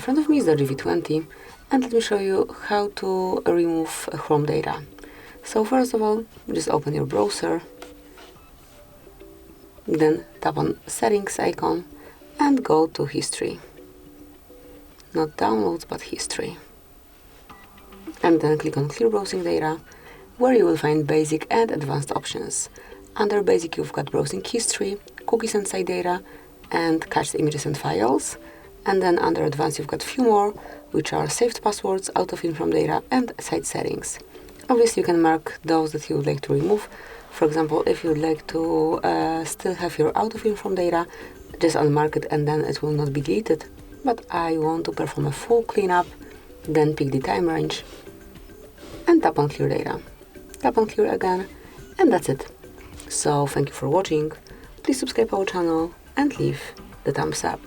front of me is the DOOGEE V20, and let me show you how to remove Chrome data. So first of all, just open your browser, then tap on Settings icon and go to History. Not Downloads, but History. And then click on Clear Browsing Data, where you will find Basic and Advanced options. Under Basic, you've got Browsing History, Cookies and Site Data, and Cached Images and Files. And then under Advanced, you've got a few more, which are Saved Passwords, Out of In-From Data, and Site Settings. Obviously, you can mark those that you would like to remove. For example, if you would like to still have your Out of In-From Data, just unmark it and then it will not be deleted. But I want to perform a full cleanup, then pick the time range and tap on Clear Data. Tap on Clear again, and that's it. So thank you for watching. Please subscribe our channel and leave the thumbs up.